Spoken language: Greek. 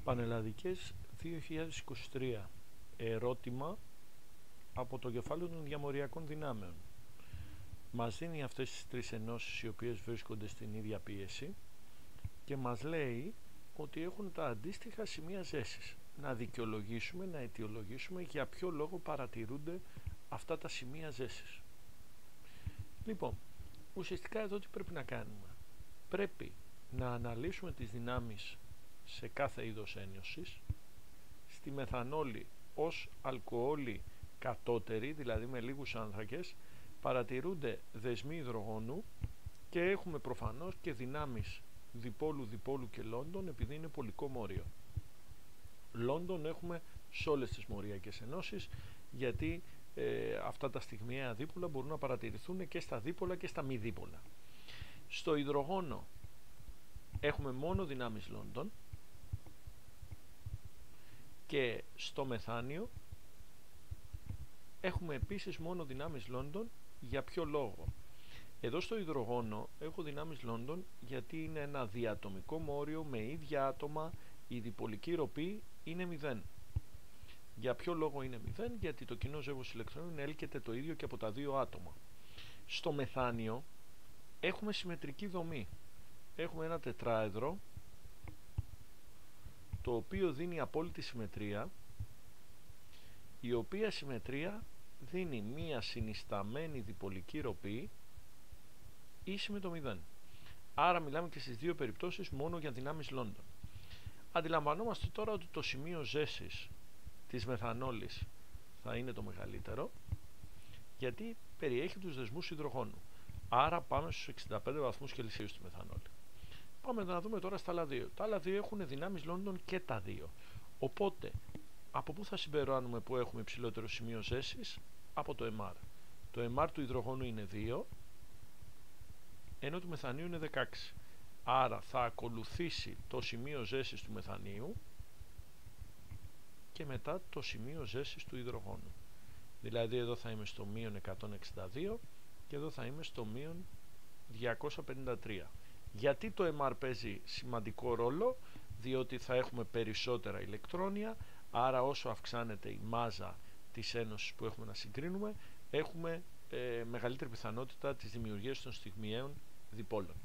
Πανελλαδικές 2023. Ερώτημα από το κεφάλαιο των διαμοριακών δυνάμεων. Μας δίνει αυτές τις τρεις ενώσεις οι οποίες βρίσκονται στην ίδια πίεση και μας λέει ότι έχουν τα αντίστοιχα σημεία ζέσης. Να δικαιολογήσουμε, να αιτιολογήσουμε για ποιο λόγο παρατηρούνται αυτά τα σημεία ζέσης. Λοιπόν, ουσιαστικά εδώ τι πρέπει να κάνουμε? Πρέπει να αναλύσουμε τις δυνάμεις σε κάθε είδος ένωσης, στη μεθανόλη ως αλκοόλη κατώτερη, δηλαδή με λίγους άνθρακες, παρατηρούνται δεσμοί υδρογόνου και έχουμε προφανώς και δυνάμεις διπόλου, διπόλου και Λόντον, επειδή είναι πολικό μόριο. Λόντον έχουμε σε όλες τις μοριακές ενώσεις, γιατί αυτά τα στιγμιαία δίπολα μπορούν να παρατηρηθούν και στα δίπολα και στα μη δίπολα. Στο υδρογόνο έχουμε μόνο δυνάμεις Λόντον και στο μεθάνιο έχουμε επίσης μόνο δυνάμεις Λόντον. Για ποιο λόγο? Εδώ στο υδρογόνο έχω δυνάμεις Λόντον γιατί είναι ένα διατομικό μόριο με ίδια άτομα, η διπολική ροπή είναι 0. Για ποιο λόγο είναι 0? Γιατί το κοινό ζεύγος ηλεκτρονών έλκεται το ίδιο και από τα δύο άτομα. Στο μεθάνιο έχουμε συμμετρική δομή. Έχουμε ένα τετράεδρο το οποίο δίνει απόλυτη συμμετρία, η οποία συμμετρία δίνει μία συνισταμένη διπολική ροπή ίση με το 0. Άρα μιλάμε και στις δύο περιπτώσεις μόνο για δυνάμεις Λόντον. Αντιλαμβανόμαστε τώρα ότι το σημείο ζέσης της μεθανόλης θα είναι το μεγαλύτερο, γιατί περιέχει τους δεσμούς υδρογόνου. Άρα πάμε στους 65 βαθμούς Κελσίου στη μεθανόλη. Πάμε να δούμε τώρα στα άλλα δύο. Τα άλλα δύο έχουν δυνάμεις Λόντον και τα δύο. Οπότε, από πού θα συμπεράνουμε που έχουμε υψηλότερο σημείο ζέσης? Από το MR. Το MR του υδρογόνου είναι 2, ενώ του μεθανίου είναι 16. Άρα θα ακολουθήσει το σημείο ζέσης του μεθανίου και μετά το σημείο ζέσης του υδρογόνου. Δηλαδή εδώ θα είμαι στο μείον 162 και εδώ θα είμαι στο μείον 253. Γιατί το MR παίζει σημαντικό ρόλο? Διότι θα έχουμε περισσότερα ηλεκτρόνια, άρα όσο αυξάνεται η μάζα της ένωσης που έχουμε να συγκρίνουμε, έχουμε μεγαλύτερη πιθανότητα της δημιουργίας των στιγμιαίων διπόλων.